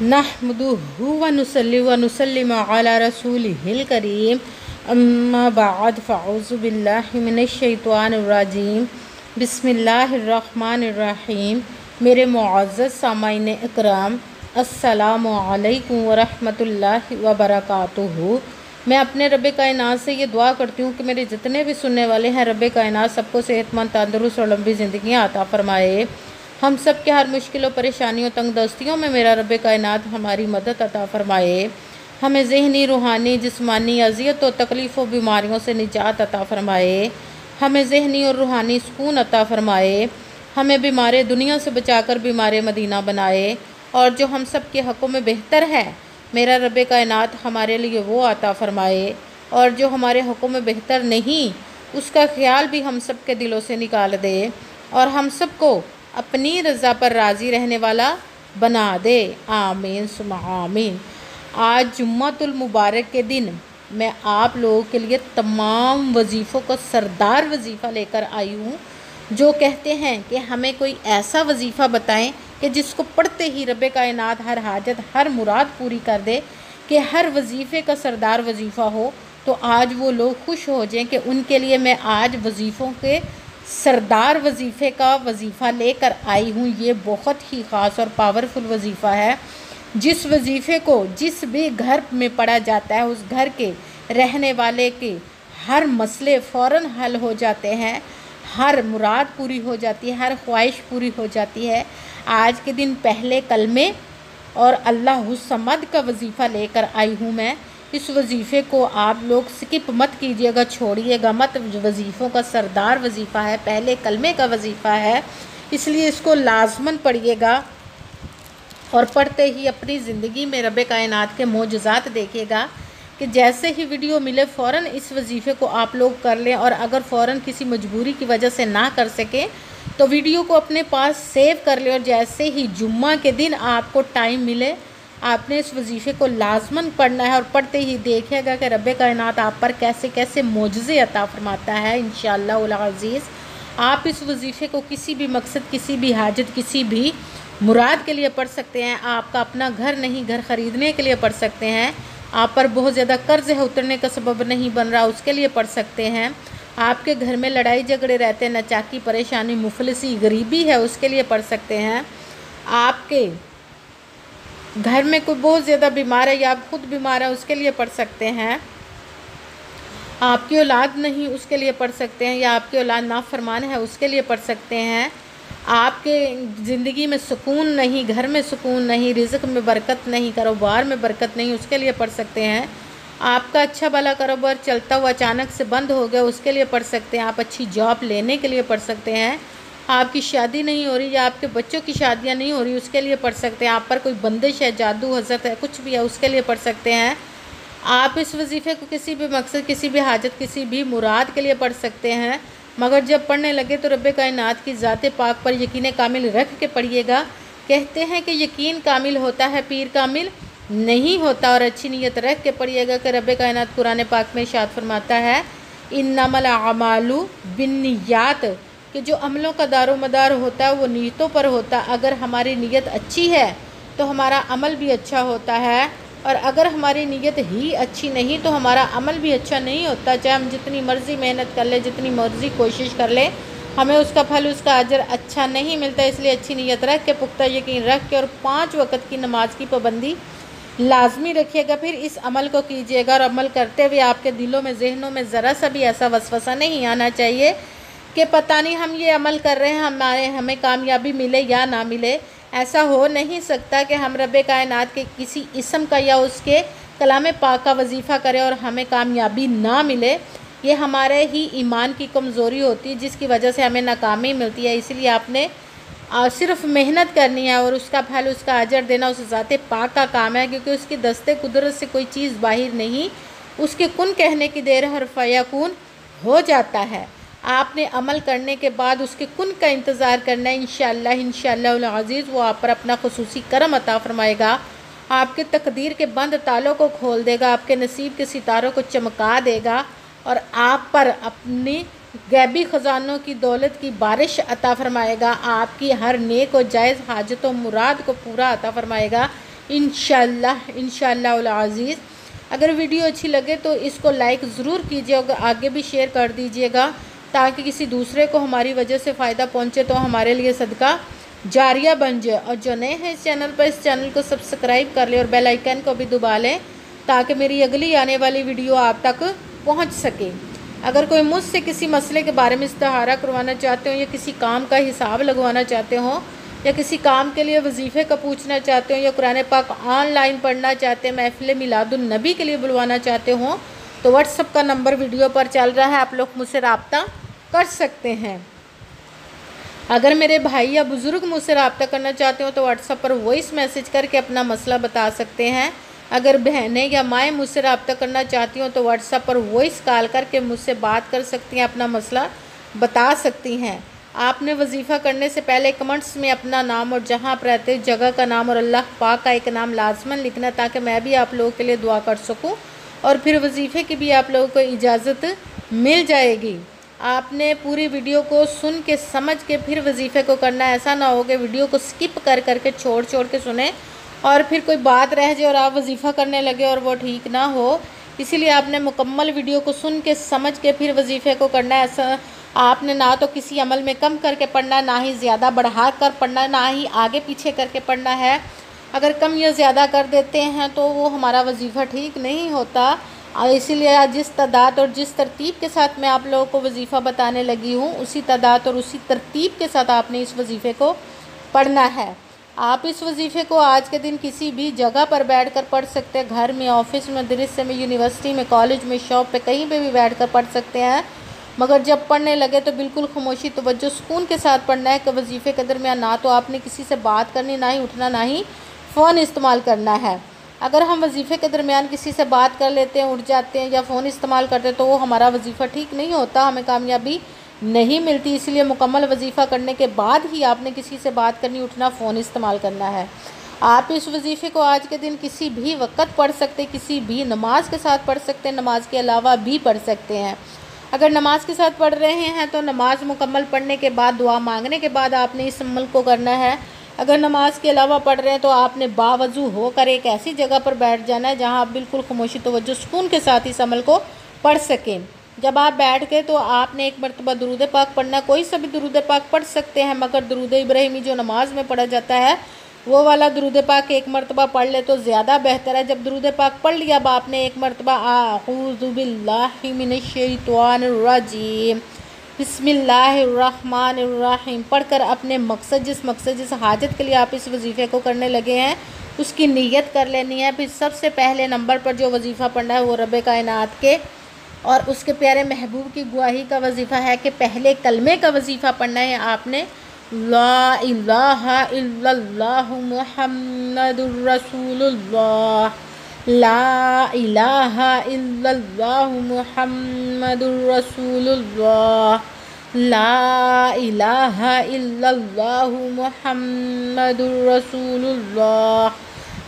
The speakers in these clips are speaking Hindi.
नहमदुहु व नुसल्ली व नुसल्लिमु अला रसूलिहिल करीम अम्मा बाद फ़अऊज़ु बिल्लाहि मिनश शैतानिर रजीम बिस्मिल्लाहिर रहमानिर रहीम। मेरे मुअज़्ज़ज़ सामाईन इकराम, अस्सलामु अलैकुम व रहमतुल्लाहि व बरकातुहू। मैं अपने रब्बे कायनात से ये दुआ करती हूँ कि मेरे जितने भी सुनने वाले हैं, रब्बे कायनात सबको सेहतमंद, तंदुरुस्त और लंबी ज़िंदगियाँ अता फ़रमाए। हम सब के हर मुश्किलों, परेशानियों, तंगदस्तियों में मेरा रब्बे कायनात हमारी मदद अता फ़रमाए। हमें ज़हनी, रूहानी, जिस्मानी अज़ियत और तकलीफ़ और बीमारियों से निजात अता फ़रमाए। हमें ज़हनी और रूहानी सुकून अता फ़रमाए। हमें बीमार दुनिया से बचाकर बीमार मदीना बनाए। और जो हम सब के हक़ों में बेहतर है, मेरा रब्बे कायनात हमारे लिए वो अता फ़रमाए। और जो हमारे हक़ों में बेहतर नहीं, उसका ख्याल भी हम सब के दिलों से निकाल दे और हम सब को अपनी रज़ा पर राज़ी रहने वाला बना दे। आमीन सुम्मा आमीन। आज जुम्मतुल मुबारक के दिन मैं आप लोगों के लिए तमाम वजीफ़ों का सरदार वजीफ़ा लेकर आई हूँ, जो कहते हैं कि हमें कोई ऐसा वजीफ़ा बताएं कि जिसको पढ़ते ही रब्बे कायनात हर हाजत, हर मुराद पूरी कर दे, कि हर वजीफ़े का सरदार वजीफ़ा हो। तो आज वो लोग खुश हो जाएं कि उनके लिए मैं आज वजीफ़ों के सरदार वजीफ़े का वजीफ़ा लेकर आई हूँ। ये बहुत ही ख़ास और पावरफुल वजीफ़ा है, जिस वजीफ़े को जिस भी घर में पढ़ा जाता है, उस घर के रहने वाले के हर मसले फ़ौरन हल हो जाते हैं, हर मुराद पूरी हो जाती है, हर ख्वाहिश पूरी हो जाती है। आज के दिन पहले कलमे और अल्लाहुस समद का वजीफ़ा लेकर आई हूँ मैं। इस वजीफ़े को आप लोग स्किप मत कीजिएगा, छोड़िएगा मत। वजीफ़ों का सरदार वजीफ़ा है, पहले कलमे का वजीफ़ा है, इसलिए इसको लाजमन पढ़िएगा और पढ़ते ही अपनी ज़िंदगी में रब्बे कायनात के मोजज़ात देखिएगा कि जैसे ही वीडियो मिले फ़ौरन इस वजीफ़े को आप लोग कर लें। और अगर फ़ौरन किसी मजबूरी की वजह से ना कर सकें तो वीडियो को अपने पास सेव कर लें, और जैसे ही जुम्मा के दिन आपको टाइम मिले, आपने इस वजीफ़े को लाजमन पढ़ना है। और पढ़ते ही देखिएगा कि रब्बे कायनात आप पर कैसे कैसे मोजज़े अता फ़रमाता है इंशाअल्लाह उल अज़ीज़। आप इस वजीफ़े को किसी भी मकसद, किसी भी हाजत, किसी भी मुराद के लिए पढ़ सकते हैं। आपका अपना घर नहीं, घर ख़रीदने के लिए पढ़ सकते हैं। आप पर बहुत ज़्यादा कर्ज़ है, उतरने का सबब नहीं बन रहा, उसके लिए पढ़ सकते हैं। आपके घर में लड़ाई झगड़े रहते हैं, नाचाकी, परेशानी, मुफलिसी, गरीबी है, उसके लिए पढ़ सकते हैं। आपके घर में कोई बहुत ज़्यादा बीमार है या आप खुद बीमार है, उसके लिए पढ़ सकते हैं। आपकी औलाद नहीं, उसके लिए पढ़ सकते हैं। या आपकी औलाद नाफरमान है, उसके लिए पढ़ सकते हैं। आपके ज़िंदगी में सुकून नहीं, घर में सुकून नहीं, रिज़्क़ में बरकत नहीं, कारोबार में बरकत नहीं, उसके लिए पढ़ सकते हैं। आपका अच्छा भला कारोबार चलता हुआ अचानक से बंद हो गया, उसके लिए पढ़ सकते हैं। आप अच्छी जॉब लेने के लिए पढ़ सकते हैं। आपकी शादी नहीं हो रही या आपके बच्चों की शादियां नहीं हो रही, उसके लिए पढ़ सकते हैं। आप पर कोई बंदिश है, जादू, हज़रत है, कुछ भी है, उसके लिए पढ़ सकते हैं। आप इस वजीफ़े को किसी भी मकसद, किसी भी हाजत, किसी भी मुराद के लिए पढ़ सकते हैं। मगर जब पढ़ने लगे तो रब्बे कायनात की ज़ात पाक पर यकीन कामिल रख के पढ़िएगा। कहते हैं कि यकीन कामिल होता है, पीर कामिल नहीं होता। और अच्छी नीयत रख के पढ़िएगा कि रब्बे कायनात कुरान पाक में इरशाद फरमाता है, इन्नमल अमालु बिन्नियात, कि जो अमलों का दारोमदार होता है वो नीयतों पर होता है। अगर हमारी नीयत अच्छी है तो हमारा अमल भी अच्छा होता है, और अगर हमारी नीयत ही अच्छी नहीं तो हमारा अमल भी अच्छा नहीं होता। चाहे हम जितनी मर्ज़ी मेहनत कर ले, जितनी मर्ज़ी कोशिश कर ले, हमें उसका फल, उसका अजर अच्छा नहीं मिलता। इसलिए अच्छी नीयत रख के, पुख्ता यकीन रख के, और 5 वक़्त की नमाज की पाबंदी लाजमी रखिएगा। फिर इस अमल को कीजिएगा, और अमल करते हुए आपके दिलों में, जहनों में ज़रा सा भी ऐसा वसवसा नहीं आना चाहिए कि पता नहीं हम ये अमल कर रहे हैं, हमें कामयाबी मिले या ना मिले। ऐसा हो नहीं सकता कि हम रब्बे कायनात के किसी इसम का या उसके कलाम पाक का वजीफ़ा करें और हमें कामयाबी ना मिले। ये हमारे ही ईमान की कमज़ोरी होती है, जिसकी वजह से हमें नाकामी मिलती है। इसलिए आपने सिर्फ़ मेहनत करनी है, और उसका फल, उसका अजर देना उस ज़ात पाक का काम है, क्योंकि उसकी दस्ते कुदरत से कोई चीज़ बाहर नहीं, उसके कुन कहने की देर हर फयाकुन हो जाता है। आपने अमल करने के बाद उसके कुन का इंतज़ार करना है। इंशाअल्लाह उल अज़ीज़ वो आप पर अपना खुसूसी करम अता फ़रमाएगा, आपके तकदीर के बंद तालों को खोल देगा, आपके नसीब के सितारों को चमका देगा, और आप पर अपनी गैबी ख़जानों की दौलत की बारिश अता फ़रमाएगा। आपकी हर नेक और जायज़ हाजतों मुराद को पूरा अता फ़रमाएगा। इंशाअल्लाह उल अज़ीज़। अगर वीडियो अच्छी लगे तो इसको लाइक ज़रूर कीजिएगा, आगे भी शेयर कर दीजिएगा ताकि किसी दूसरे को हमारी वजह से फ़ायदा पहुँचे, तो हमारे लिए सदका जारिया बन जाए। और जो नए हैं इस चैनल पर, इस चैनल को सब्सक्राइब कर लें और बेल आइकन को भी दबा लें ताकि मेरी अगली आने वाली वीडियो आप तक पहुंच सके। अगर कोई मुझसे किसी मसले के बारे में इस्तिहारा करवाना चाहते हो, या किसी काम का हिसाब लगवाना चाहते हो, या किसी काम के लिए वजीफ़े का पूछना चाहते हो, या कुरान पाक ऑनलाइन पढ़ना चाहते हैं, महफ़िल मिलादुन नबी के लिए बुलवाना चाहते हो, तो व्हाट्सअप का नंबर वीडियो पर चल रहा है, आप लोग मुझसे रब्ता कर सकते हैं। अगर मेरे भाई या बुज़ुर्ग मुझसे रब्ता करना चाहते हो तो व्हाट्सअप पर वॉइस मैसेज करके अपना मसला बता सकते हैं। अगर बहनें या माएँ मुझसे रब्ता करना चाहती हो तो व्हाट्सएप पर वॉइस कॉल करके मुझसे बात कर सकती हैं, अपना मसला बता सकती हैं। आपने वजीफ़ा करने से पहले कमेंट्स में अपना नाम और जहां आप रहते जगह का नाम और अल्लाह पाक का एक नाम लाजमन लिखना, ताकि मैं भी आप लोगों के लिए दुआ कर सकूं और फिर वजीफ़े की भी आप लोगों को इजाज़त मिल जाएगी। आपने पूरी वीडियो को सुन के समझ के फिर वजीफ़े को करना, ऐसा ना हो कि वीडियो को स्किप कर करके छोड़ के सुने और फिर कोई बात रह जाए और आप वजीफ़ा करने लगे और वो ठीक ना हो। इसीलिए आपने मुकम्मल वीडियो को सुन के समझ के फिर वजीफ़े को करना है। ऐसा आपने ना तो किसी अमल में कम करके पढ़ना, ना ही ज़्यादा बढ़ा कर पढ़ना, ना ही आगे पीछे करके पढ़ना है। अगर कम या ज़्यादा कर देते हैं तो वो हमारा वजीफ़ा ठीक नहीं होता। इसीलिए जिस तादाद और जिस तरतीब के साथ मैं आप लोगों को वजीफ़ा बताने लगी हूँ, उसी तादाद और उसी तरतीब के साथ आपने इस वजीफ़े को पढ़ना है। आप इस वजीफ़े को आज के दिन किसी भी जगह पर बैठकर पढ़ सकते हैं, घर में, ऑफिस में, मदरसे में, यूनिवर्सिटी में, कॉलेज में, शॉप पे, कहीं पे भी बैठकर पढ़ सकते हैं। मगर जब पढ़ने लगे तो बिल्कुल खामोशी तवज्जो सुकून के साथ पढ़ना है कि वजीफ़े के दरमियान ना तो आपने किसी से बात करनी, ना ही उठना, ना ही फ़ोन इस्तेमाल करना है। अगर हम वजीफ़े के दरमियान किसी से बात कर लेते हैं, उठ जाते हैं या फ़ोन इस्तेमाल करते हैं तो वो हमारा वजीफ़ा ठीक नहीं होता, हमें कामयाबी नहीं मिलती। इसलिए मुकम्मल वजीफ़ा करने के बाद ही आपने किसी से बात करनी, उठना, फ़ोन इस्तेमाल करना है। आप इस वजीफ़े को आज के दिन किसी भी वक्त पढ़ सकते, किसी भी नमाज के साथ पढ़ सकते हैं, नमाज के अलावा भी पढ़ सकते हैं। अगर नमाज के साथ पढ़ रहे हैं तो नमाज मुकम्मल पढ़ने के बाद, दुआ मांगने के बाद आपने इस अमल को करना है। अगर नमाज के अलावा पढ़ रहे हैं तो आपने बावजू होकर एक ऐसी जगह पर बैठ जाना है जहां आप बिल्कुल खामोशी तवज्जो सुकून के साथ इस अमल को पढ़ सकें। जब आप बैठ गए तो आपने एक मरतबा दुरूद पाक पढ़ना, कोई सा भी दुरूद पाक पढ़ सकते हैं, मगर दुरूद इब्राहिमी जो नमाज में पढ़ा जाता है वो वाला दुरूद पाक एक मरतबा पढ़ ले तो ज़्यादा बेहतर है। जब दुरूद पाक पढ़ लिया, अब आपने एक मरतबा आऊज़ु बिल्लाहि मिनश शैतानिर रजीम बिस्मिल्लाहिर्रहमानिर्रहीम पढ़कर अपने मकसद, जिस हाजत के लिए आप इस वजीफ़े को करने लगे हैं उसकी नीयत कर लेनी है। फिर सबसे पहले नंबर पर जो वजीफ़ा पढ़ना है वो रब्बे कायनात के और उसके प्यारे महबूब की गुआही का वजीफ़ा है कि पहले कलमे का वजीफ़ा पढ़ना है आपने, ला इलाहा इल्लल्लाहु मुहम्मदुर रसूलुल्लाह, ला इलाहा इल्लल्लाहु मुहम्मदुर रसूलुल्लाह, ला इलाहा इल्लल्लाहु मुहम्मदुर रसूलुल्लाह,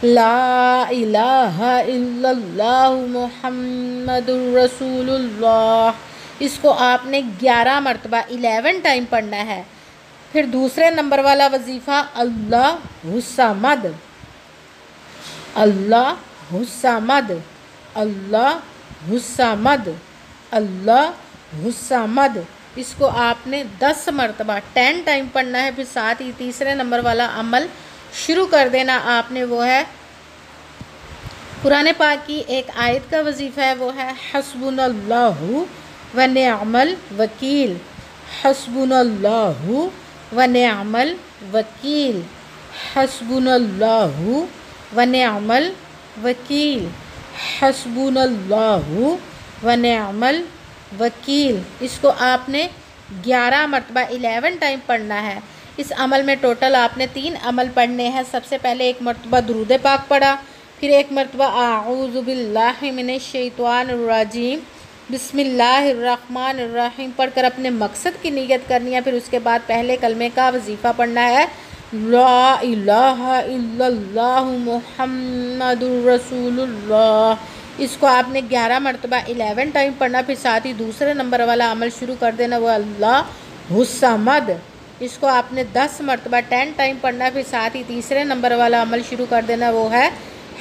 ला इलाहा इल्लल्लाहु मुहम्मदुर रसूलुल्लाह। इसको आपने 11 मरतबा 11 टाइम पढ़ना है। फिर दूसरे नंबर वाला वजीफ़ा अल्लाहुस्समद, अल्लाहुस्समद, अल्लाहुस्समद, अल्लाहुस्समद। इसको आपने 10 मरतबा 10 टाइम पढ़ना है। फिर साथ ही तीसरे नंबर वाला अमल शुरू कर देना आपने, वो है कुरान पाक की एक आयत का वजीफ़ा है, वो है हस्बुनल्लाहु व निअमल वकील, हस्बुनल्लाहु व निअमल वकील, हस्बुनल्लाहु व निअमल वकील, हस्बुनल्लाहु व निअमल वकील। इसको आपने 11 मरतबा 11 टाइम पढ़ना है। इस अमल में टोटल आपने 3 अमल पढ़ने हैं। सबसे पहले एक मरतबा दुरूद पाक पढ़ा, फिर एक मरतबा आऊज़ु बिल्लाहि मिनश शैतानिर रजीम बिस्मिल्लाहिर्रहमानिर्रहीम पढ़कर अपने मकसद की नीयत करनी है। फिर उसके बाद पहले कलमे का वजीफ़ा पढ़ना है, ला इलाहा इल्लल्लाहु मुहम्मदुर रसूलुल्लाह। इसको आपने 11 मरतबा 11 टाइम पढ़ना। फिर साथ ही दूसरे नंबर वाला अमल शुरू कर देना, वो अल्लाहुस्समद, इसको आपने 10 मरतबा 10 टाइम पढ़ना। फिर साथ ही तीसरे नंबर वाला अमल शुरू कर देना, वो है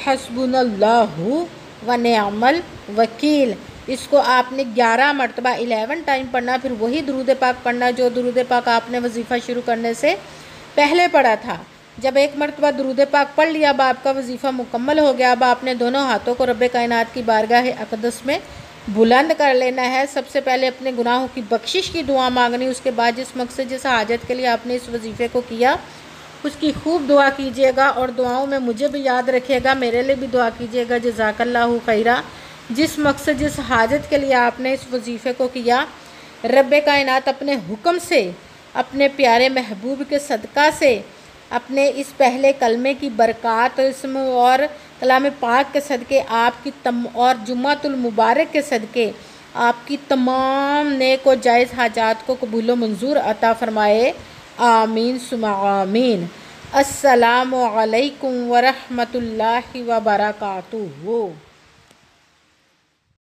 हस्बुनल्लाहु व निअमल वकील। इसको आपने 11 मरतबा 11 टाइम पढ़ना। फिर वही दुरूद पाक पढ़ना जो दुरूद पाक आपने वजीफ़ा शुरू करने से पहले पढ़ा था। जब एक मरतबा दुरूद पाक पढ़ लिया, अब आपका वजीफ़ा मुकम्मल हो गया। अब आपने दोनों हाथों को रब्बे कायनात की बारगाह अक़दस में बुलंद कर लेना है। सबसे पहले अपने गुनाहों की बख्शिश की दुआ मांगनी। उसके बाद जिस मकसद जिस हाजत के लिए आपने इस वजीफ़े को किया उसकी खूब दुआ कीजिएगा और दुआओं में मुझे भी याद रखिएगा, मेरे लिए भी दुआ कीजिएगा। जज़ाकल्लाहु खैरा। जिस मकसद जिस हाजत के लिए आपने इस वजीफ़े को किया, रब्बे कायनात अपने हुक्म से, अपने प्यारे महबूब के सदक़ा से, अपने इस पहले कलमे की बरक़ात इसम और कलाम पाक के सदक़े आपकी और जुम्मतुल मुबारक के सदक़े आपकी तमाम नेक और जायज़ हाजात को कबूल मंजूर अता फ़रमाए। आमीन सुम्मा आमीन। अस्सलामु अलैकुम व रहमतुल्लाहि व बरकातुहू।